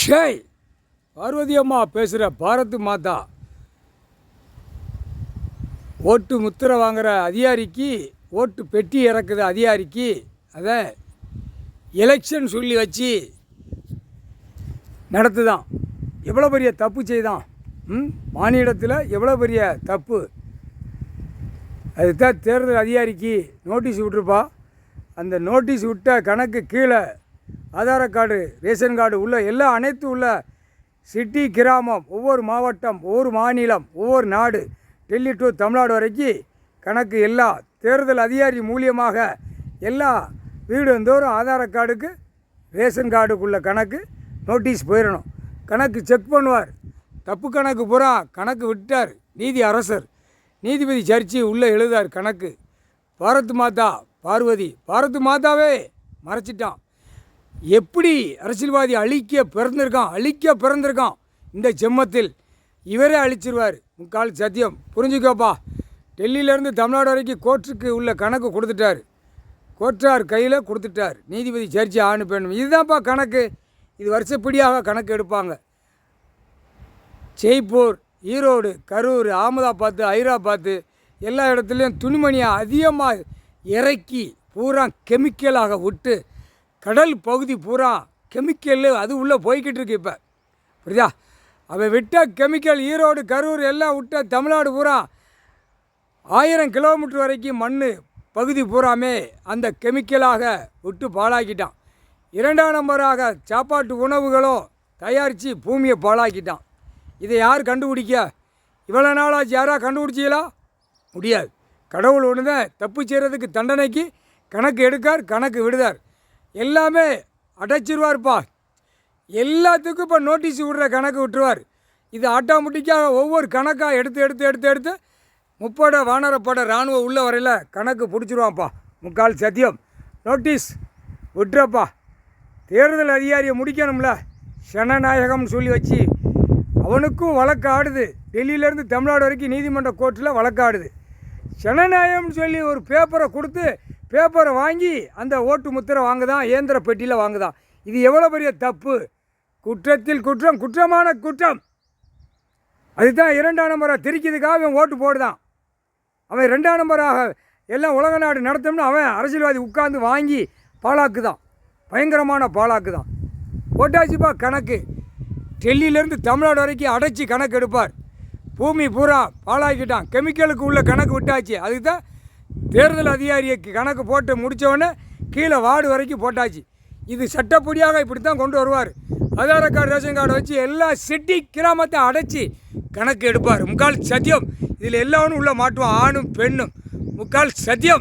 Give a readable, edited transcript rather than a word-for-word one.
ஷேய் பார்வதி அம்மா பேசுகிற பாரத் மாதா ஓட்டு முத்திரை வாங்குகிற அதிகாரிக்கு ஓட்டு பெட்டி இறக்குது அதிகாரிக்கு அதை எலெக்ஷன் சொல்லி வச்சு நடத்துதான். எவ்வளோ பெரிய தப்பு செய்தான் மாநிலத்தில், எவ்வளோ பெரிய தப்பு. அதுதான் தேர்தல் அதிகாரிக்கு நோட்டீஸ் விட்டுருப்பா. அந்த நோட்டீஸ் விட்ட கணக்கு கீழே ஆதார கார்டு, ரேஷன் கார்டு உள்ள எல்லா அனைத்து உள்ள சிட்டி, கிராமம், ஒவ்வொரு மாவட்டம், ஒவ்வொரு மாநிலம், ஒவ்வொரு நாடு, டெல்லி டு தமிழ்நாடு வரைக்கும் கணக்கு எல்லா தேர்தல் அதிகாரி மூலியமாக எல்லா வீடுந்தோறும் ஆதார கார்டுக்கு, ரேஷன் கார்டுக்குள்ள கணக்கு நோட்டீஸ் போயிடணும். கணக்கு செக் பண்ணுவார். தப்பு கணக்கு பூரா கணக்கு விட்டார் நீதி அரசர். நீதிபதி சர்ச்சி உள்ளே எழுதார் கணக்கு. பாரத் மாதா பார்வதி, பாரத் மாதாவே மறைச்சிட்டான். எப்படி அரசியல்வாதி அழிக்க பிறந்திருக்கான் இந்த ஜென்மத்தில். இவரே அழிச்சிருவார், முக்கால் சத்தியம். புரிஞ்சுக்கோப்பா. டெல்லியிலேருந்து தமிழ்நாடு வரைக்கும் கோர்ட்டுக்கு உள்ள கணக்கு கொடுத்துட்டார். கோர்ட்டார் கையில் கொடுத்துட்டார். நீதிபதி சர்ச்சி ஆணு பெண்ணும். இதுதான்ப்பா கணக்கு. இது வருஷப்படியாக கணக்கு எடுப்பாங்க. ஜெய்ப்பூர், ஈரோடு, கரூர், அகமதாபாத்து, ஹைதராபாத்து எல்லா இடத்துலையும் துணிமணியை அதிகமாக இறக்கி பூரா கெமிக்கலாக விட்டு கடல் பகுதி பூரா கெமிக்கல் அது உள்ளே போய்கிட்டு இருக்கு. இப்போ புரியுதா? அவன் விட்ட கெமிக்கல் ஈரோடு, கரூர் எல்லாம் விட்ட தமிழ்நாடு பூரா 1000 கிலோமீட்டர் வரைக்கும் மண் பகுதி பூராமே அந்த கெமிக்கலாக விட்டு பாழாக்கிட்டான். 2ஆம் நம்பராக சாப்பாட்டு உணவுகளும் தயாரித்து பூமியை பாழாக்கிட்டான். இதை யார் கண்டுபிடிக்க? இவ்வளோ நாளாச்சு யாராக கண்டுபிடிச்சிங்களா? முடியாது. கடவுள் ஒன்று தான் தப்பு செய்கிறதுக்கு தண்டனைக்கு கணக்கு எடுக்கார், கணக்கு விடுதார். எல்லாமே அடைச்சிருவார்ப்பா. எல்லாத்துக்கும் இப்போ நோட்டீஸ் விடுற கணக்கு விட்டுருவார். இது ஆட்டோமேட்டிக்காக ஒவ்வொரு கணக்காக எடுத்து முப்படை வானரப்படை இராணுவம் உள்ள வரையில் கணக்கு பிடிச்சிருவான்ப்பா. முக்கால் சத்தியம். நோட்டீஸ் விட்டுறப்பா. தேர்தல் அதிகாரியை முடிக்கணும்ல. ஜனநாயகம்னு சொல்லி வச்சு அவனுக்கும் வழக்கு ஆடுது. டெல்லியிலேருந்து தமிழ்நாடு வரைக்கும் நீதிமன்ற கோர்ட்டில் வழக்கு ஆடுது. ஜனநாயகம்னு சொல்லி ஒரு பேப்பரை கொடுத்து பேப்பரை வாங்கி அந்த ஓட்டு முத்திரை வாங்குதான், இயந்திர பெட்டியில் வாங்குதான். இது எவ்வளோ பெரிய தப்பு. குற்றத்தில் குற்றம், குற்றமான குற்றம். அதுதான் 2ஆம் நம்பராக திரிக்கிறதுக்காக அவன் ஓட்டு போடுதான். அவன் 2ஆம் நம்பராக எல்லாம் உலக நாடு நடத்தணும்னு அவன் அரசியல்வாதி உட்கார்ந்து வாங்கி பாழாக்குதான். பயங்கரமான பாழாக்குதான். போட்டாச்சுப்பா கணக்கு. டெல்லியிலேருந்து தமிழ்நாடு வரைக்கும் அடைச்சி கணக்கு எடுப்பார். பூமி பூரா பாழாக்கிட்டான். கெமிக்கலுக்கு உள்ள கணக்கு விட்டாச்சு. அதுக்கு தான் தேர்தல் அதிகாரிக்கு கணக்கு போட்டு முடித்தவொடனே கீழே வார்டு வரைக்கும் போட்டாச்சு. இது சட்டப்படியாக இப்படி தான் கொண்டு வருவார். ஆதார கார்டு, ரேஷன் கார்டு வச்சு எல்லா சிட்டி, கிராமத்தை அடைச்சி கணக்கு எடுப்பார். முக்கால் சத்தியம். இதில் எல்லாரும் உள்ளே மாட்டுவான், ஆணும் பெண்ணும். முக்கால் சத்தியம்.